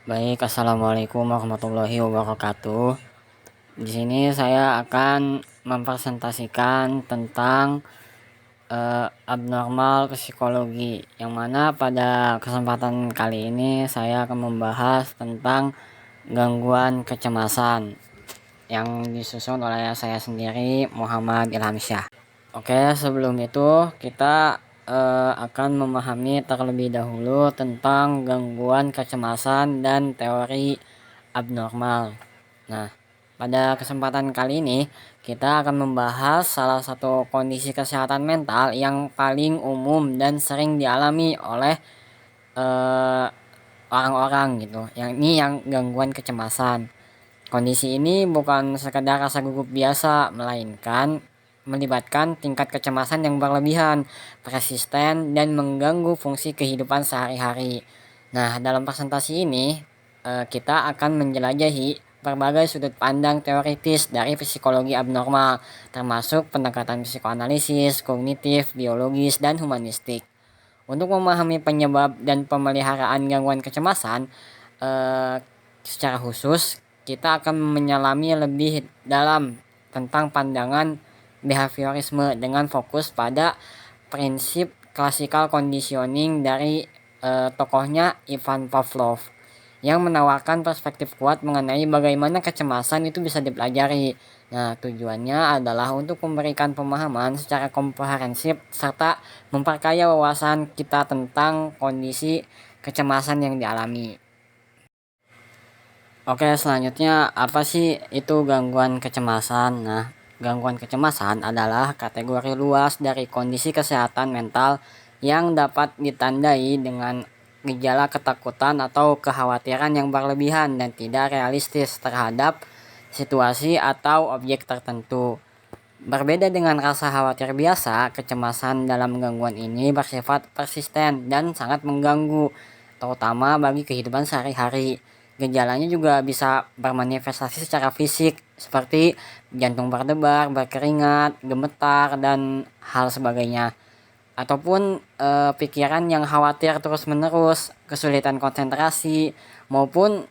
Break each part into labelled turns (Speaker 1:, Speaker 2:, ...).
Speaker 1: Baik, assalamualaikum warahmatullahi wabarakatuh. Di sini saya akan mempresentasikan tentang abnormal psikologi, yang mana pada kesempatan kali ini saya akan membahas tentang gangguan kecemasan yang disusun oleh saya sendiri, Muhammad Ilhamsyah. Oke, sebelum itu kita akan memahami terlebih dahulu tentang gangguan kecemasan dan teori abnormal. Nah, pada kesempatan kali ini kita akan membahas salah satu kondisi kesehatan mental yang paling umum dan sering dialami oleh eh, orang-orang gitu. Yang gangguan kecemasan. Kondisi ini bukan sekedar rasa gugup biasa, melainkan melibatkan tingkat kecemasan yang berlebihan, persisten, dan mengganggu fungsi kehidupan sehari-hari. Nah, dalam presentasi ini, kita akan menjelajahi berbagai sudut pandang teoritis dari psikologi abnormal, termasuk pendekatan psikoanalisis, kognitif, biologis, dan humanistik. Untuk memahami penyebab dan pemeliharaan gangguan kecemasan, eh, secara khusus kita akan menyelami lebih dalam tentang pandangan behaviorisme dengan fokus pada prinsip classical conditioning dari tokohnya Ivan Pavlov yang menawarkan perspektif kuat mengenai bagaimana kecemasan itu bisa dipelajari. Nah, tujuannya adalah untuk memberikan pemahaman secara komprehensif serta memperkaya wawasan kita tentang kondisi kecemasan yang dialami. Oke, selanjutnya apa sih itu gangguan kecemasan? Nah, gangguan kecemasan adalah kategori luas dari kondisi kesehatan mental yang dapat ditandai dengan gejala ketakutan atau kekhawatiran yang berlebihan dan tidak realistis terhadap situasi atau objek tertentu. Berbeda dengan rasa khawatir biasa, kecemasan dalam gangguan ini bersifat persisten dan sangat mengganggu, terutama bagi kehidupan sehari-hari. Gejalanya juga bisa bermanifestasi secara fisik, seperti jantung berdebar, berkeringat, gemetar, dan hal sebagainya. Ataupun pikiran yang khawatir terus-menerus, kesulitan konsentrasi, maupun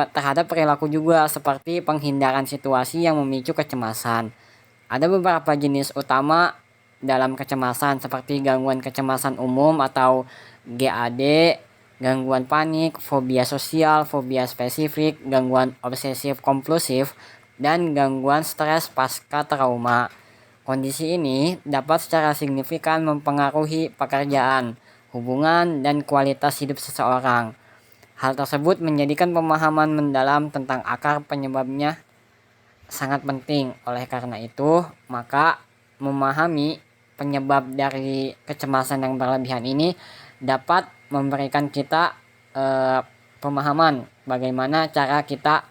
Speaker 1: terhadap perilaku juga, seperti penghindaran situasi yang memicu kecemasan. Ada beberapa jenis utama dalam kecemasan, seperti gangguan kecemasan umum atau GAD, gangguan panik, fobia sosial, fobia spesifik, gangguan obsesif kompulsif, dan gangguan stres pasca trauma. Kondisi ini dapat secara signifikan mempengaruhi pekerjaan, hubungan, dan kualitas hidup seseorang. Hal tersebut menjadikan pemahaman mendalam tentang akar penyebabnya sangat penting. Oleh karena itu, maka memahami penyebab dari kecemasan yang berlebihan ini dapat memberikan kita pemahaman bagaimana cara kita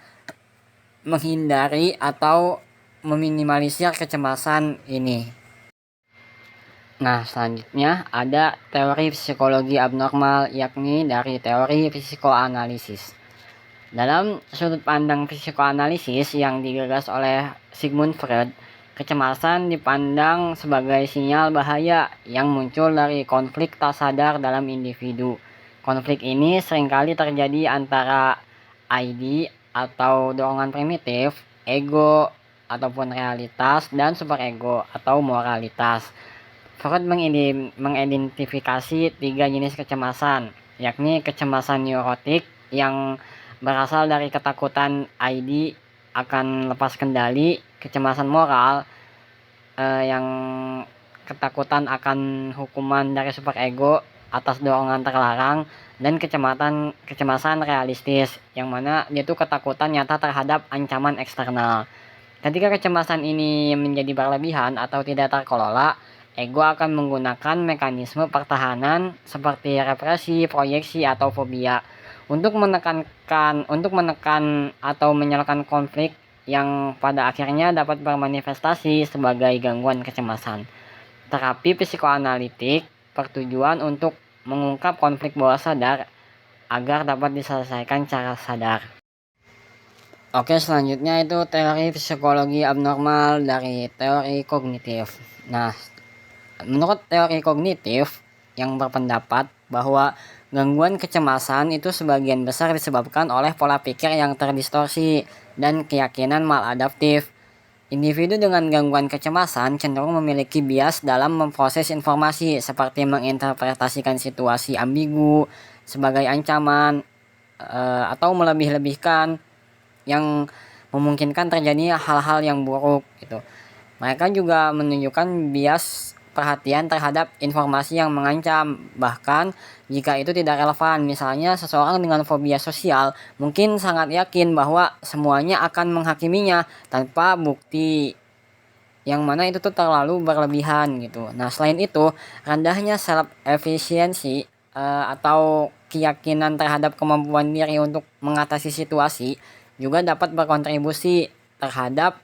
Speaker 1: menghindari atau meminimalisir kecemasan ini. Nah, selanjutnya ada teori psikologi abnormal, yakni dari teori psikoanalisis. Dalam sudut pandang psikoanalisis yang digagas oleh Sigmund Freud, kecemasan dipandang sebagai sinyal bahaya yang muncul dari konflik tak sadar dalam individu. Konflik ini seringkali terjadi antara ID atau dorongan primitif, ego ataupun realitas, dan superego atau moralitas. Freud mengidentifikasi 3 jenis kecemasan, yakni kecemasan neurotik yang berasal dari ketakutan ID akan lepas kendali, kecemasan moral yang ketakutan akan hukuman dari superego atas dorongan terlarang, dan kecemasan realistis yang mana itu ketakutan nyata terhadap ancaman eksternal. Ketika kecemasan ini menjadi berlebihan atau tidak terkelola, ego akan menggunakan mekanisme pertahanan seperti represi, proyeksi, atau fobia untuk menekan atau menyalakan konflik yang pada akhirnya dapat bermanifestasi sebagai gangguan kecemasan. Terapi psikoanalitik bertujuan untuk mengungkap konflik bawah sadar agar dapat diselesaikan secara sadar. Oke, selanjutnya itu teori psikologi abnormal dari teori kognitif. Nah, menurut teori kognitif yang berpendapat bahwa Gangguan kecemasan itu sebagian besar disebabkan oleh pola pikir yang terdistorsi dan keyakinan maladaptif. Individu dengan gangguan kecemasan cenderung memiliki bias dalam memproses informasi, seperti menginterpretasikan situasi ambigu sebagai ancaman, atau melebih-lebihkan yang memungkinkan terjadi hal-hal yang buruk gitu. Mereka juga menunjukkan bias perhatian terhadap informasi yang mengancam, bahkan jika itu tidak relevan. Misalnya seseorang dengan fobia sosial mungkin sangat yakin bahwa semuanya akan menghakiminya tanpa bukti, yang mana itu tuh terlalu berlebihan gitu. Nah, selain itu, rendahnya self efficiency atau keyakinan terhadap kemampuan diri untuk mengatasi situasi juga dapat berkontribusi terhadap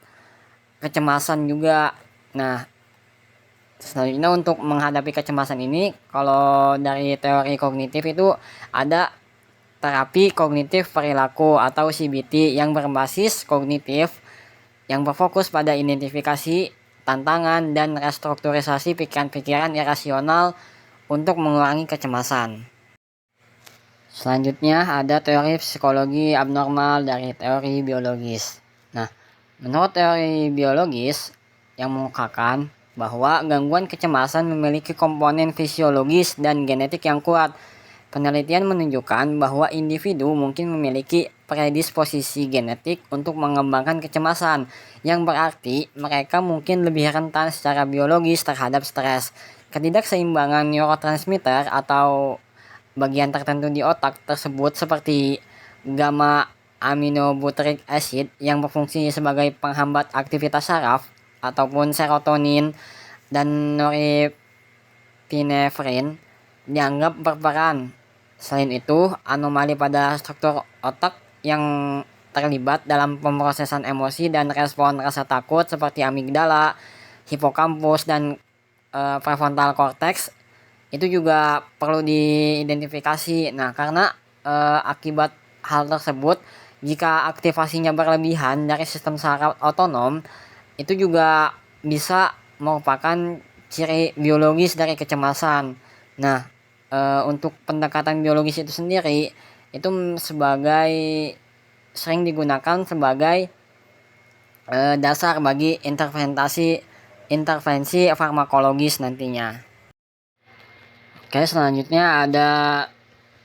Speaker 1: kecemasan juga. Nah, selanjutnya untuk menghadapi kecemasan ini, kalau dari teori kognitif itu ada terapi kognitif perilaku atau CBT yang berbasis kognitif, yang berfokus pada identifikasi tantangan dan restrukturisasi pikiran-pikiran irasional untuk mengurangi kecemasan. Selanjutnya ada teori psikologi abnormal dari teori biologis. Nah, menurut teori biologis yang mengungkapkan bahwa gangguan kecemasan memiliki komponen fisiologis dan genetik yang kuat. Penelitian menunjukkan bahwa individu mungkin memiliki predisposisi genetik untuk mengembangkan kecemasan, yang berarti mereka mungkin lebih rentan secara biologis terhadap stres. Ketidakseimbangan neurotransmitter atau bagian tertentu di otak tersebut, seperti gamma aminobutyric acid yang berfungsi sebagai penghambat aktivitas saraf, ataupun serotonin dan norepinefrin, dianggap berperan. Selain itu, anomali pada struktur otak yang terlibat dalam pemrosesan emosi dan respon rasa takut, seperti amigdala, hipokampus, dan prefrontal cortex, itu juga perlu diidentifikasi. Nah, karena akibat hal tersebut, jika aktivasinya berlebihan dari sistem saraf otonom, itu juga bisa merupakan ciri biologis dari kecemasan. Nah, untuk pendekatan biologis itu sendiri itu sebagai sering digunakan sebagai dasar bagi intervensi farmakologis nantinya. Oke, selanjutnya ada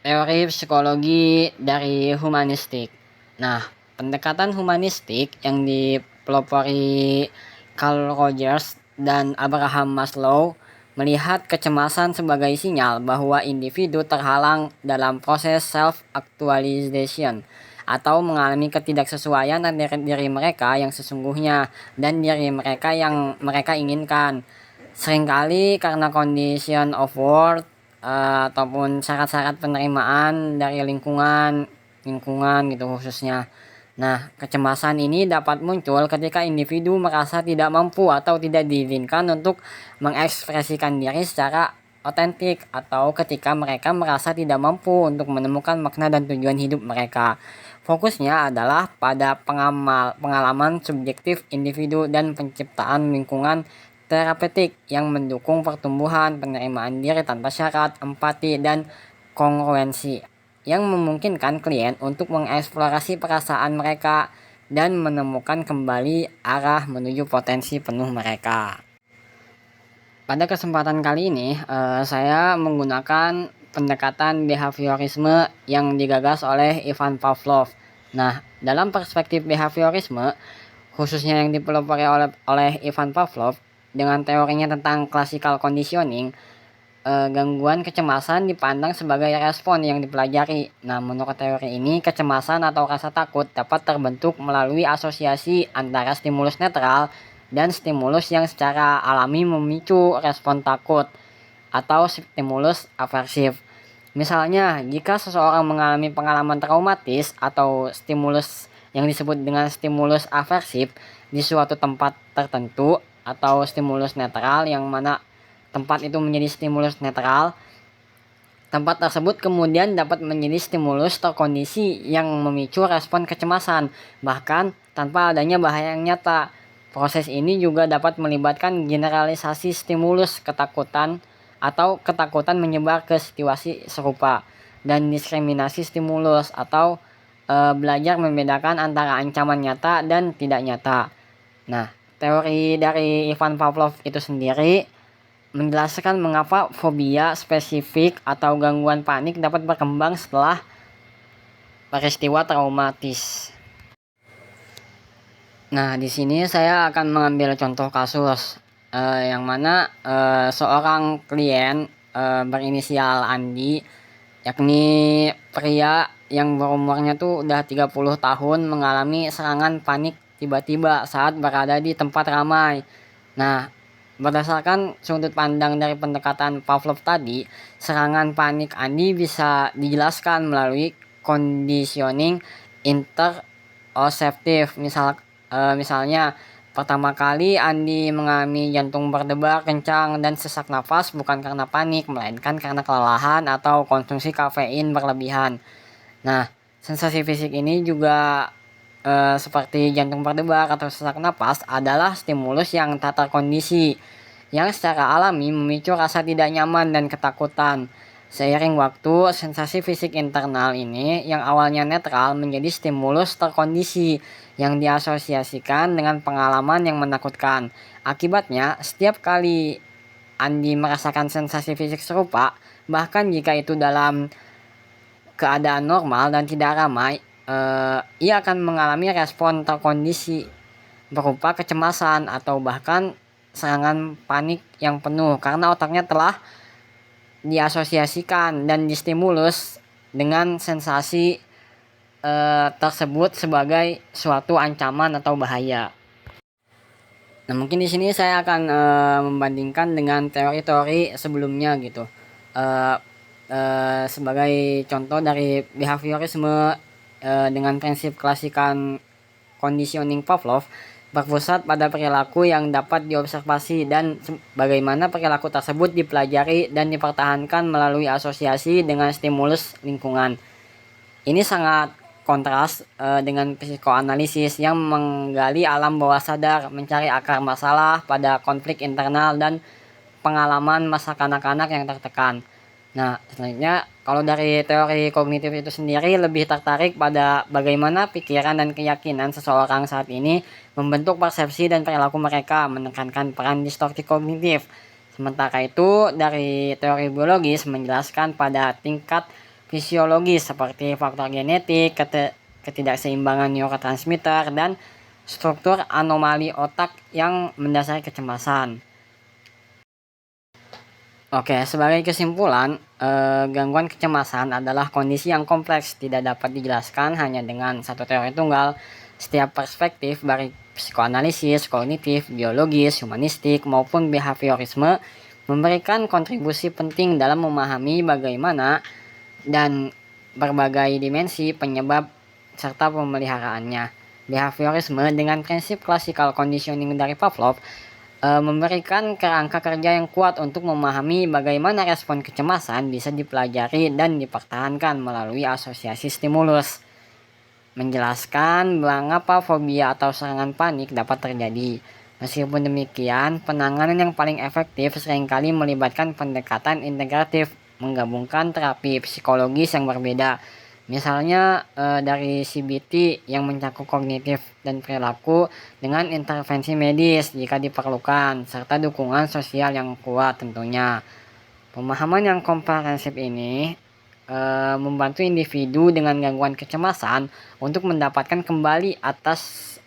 Speaker 1: teori psikologi dari humanistik. Nah, pendekatan humanistik yang dipelopori Carl Rogers dan Abraham Maslow melihat kecemasan sebagai sinyal bahwa individu terhalang dalam proses self-actualization atau mengalami ketidaksesuaian antara diri mereka yang sesungguhnya dan diri mereka yang mereka inginkan. Seringkali karena condition of worth, ataupun syarat-syarat penerimaan dari lingkungan gitu khususnya. Nah, kecemasan ini dapat muncul ketika individu merasa tidak mampu atau tidak diizinkan untuk mengekspresikan diri secara otentik, atau ketika mereka merasa tidak mampu untuk menemukan makna dan tujuan hidup mereka. Fokusnya adalah pada pengalaman subjektif individu dan penciptaan lingkungan terapeutik yang mendukung pertumbuhan penerimaan diri tanpa syarat, empati, dan kongruensi, yang memungkinkan klien untuk mengeksplorasi perasaan mereka dan menemukan kembali arah menuju potensi penuh mereka. Pada kesempatan kali ini, saya menggunakan pendekatan behaviorisme yang digagas oleh Ivan Pavlov. Nah, dalam perspektif behaviorisme, khususnya yang dipelopori oleh Ivan Pavlov, dengan teorinya tentang classical conditioning, gangguan kecemasan dipandang sebagai respon yang dipelajari. Nah, menurut teori ini, kecemasan atau rasa takut dapat terbentuk melalui asosiasi antara stimulus netral dan stimulus yang secara alami memicu respon takut, atau stimulus aversif. Misalnya, jika seseorang mengalami pengalaman traumatis atau stimulus yang disebut dengan stimulus aversif di suatu tempat tertentu, atau stimulus netral yang mana tempat itu menjadi stimulus netral, tempat tersebut kemudian dapat menjadi stimulus terkondisi yang memicu respon kecemasan, bahkan tanpa adanya bahaya yang nyata. Proses ini juga dapat melibatkan generalisasi stimulus ketakutan atau ketakutan menyebar ke situasi serupa. dan diskriminasi stimulus, atau belajar membedakan antara ancaman nyata dan tidak nyata. Nah, teori dari Ivan Pavlov itu sendiri menjelaskan mengapa fobia spesifik atau gangguan panik dapat berkembang setelah peristiwa traumatis. Nah, di sini saya akan mengambil contoh kasus yang mana seorang klien berinisial Andi, yakni pria yang berumurnya tuh udah 30 tahun, mengalami serangan panik tiba-tiba saat berada di tempat ramai. Nah, berdasarkan sudut pandang dari pendekatan Pavlov tadi, serangan panik Andi bisa dijelaskan melalui conditioning interoceptif. Misalnya, pertama kali Andi mengalami jantung berdebar kencang dan sesak nafas bukan karena panik, melainkan karena kelelahan atau konsumsi kafein berlebihan. Nah, sensasi fisik ini juga seperti jantung berdebar atau sesak napas adalah stimulus yang tak terkondisi, yang secara alami memicu rasa tidak nyaman dan ketakutan. Seiring waktu, sensasi fisik internal ini yang awalnya netral menjadi stimulus terkondisi yang diasosiasikan dengan pengalaman yang menakutkan. Akibatnya, setiap kali Andi merasakan sensasi fisik serupa, bahkan jika itu dalam keadaan normal dan tidak ramai, ia akan mengalami respon terkondisi berupa kecemasan atau bahkan serangan panik yang penuh karena otaknya telah diasosiasikan dan distimulus dengan sensasi tersebut sebagai suatu ancaman atau bahaya. Nah, mungkin di sini saya akan membandingkan dengan teori-teori sebelumnya gitu. Uh, Sebagai contoh dari behaviorisme dengan prinsip klasikan conditioning Pavlov berpusat pada perilaku yang dapat diobservasi dan bagaimana perilaku tersebut dipelajari dan dipertahankan melalui asosiasi dengan stimulus lingkungan. Ini sangat kontras dengan psikoanalisis yang menggali alam bawah sadar, mencari akar masalah pada konflik internal dan pengalaman masa kanak-kanak yang tertekan. Nah, selanjutnya kalau dari teori kognitif itu sendiri lebih tertarik pada bagaimana pikiran dan keyakinan seseorang saat ini membentuk persepsi dan perilaku mereka, menekankan peran distorsi kognitif. Sementara itu, dari teori biologis menjelaskan pada tingkat fisiologis seperti faktor genetik, ketidakseimbangan neurotransmitter, dan struktur anomali otak yang mendasari kecemasan. Oke, sebagai kesimpulan, gangguan kecemasan adalah kondisi yang kompleks, tidak dapat dijelaskan hanya dengan satu teori tunggal. Setiap perspektif dari psikoanalisis, kognitif, biologis, humanistik, maupun behaviorisme memberikan kontribusi penting dalam memahami bagaimana dan berbagai dimensi penyebab serta pemeliharaannya. Behaviorisme dengan prinsip klasikal conditioning dari Pavlov memberikan kerangka kerja yang kuat untuk memahami bagaimana respon kecemasan bisa dipelajari dan dipertahankan melalui asosiasi stimulus. Menjelaskan mengapa fobia atau serangan panik dapat terjadi. Meskipun demikian, penanganan yang paling efektif seringkali melibatkan pendekatan integratif, menggabungkan terapi psikologis yang berbeda. Misalnya dari CBT yang mencakup kognitif dan perilaku dengan intervensi medis jika diperlukan, serta dukungan sosial yang kuat tentunya. Pemahaman yang komprehensif ini membantu individu dengan gangguan kecemasan untuk mendapatkan kembali atas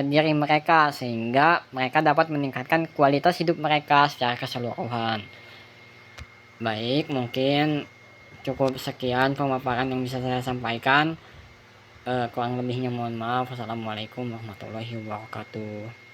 Speaker 1: diri mereka sehingga mereka dapat meningkatkan kualitas hidup mereka secara keseluruhan. Baik, mungkin cukup sekian pemaparan yang bisa saya sampaikan. Kurang lebihnya mohon maaf. Wassalamualaikum warahmatullahi wabarakatuh.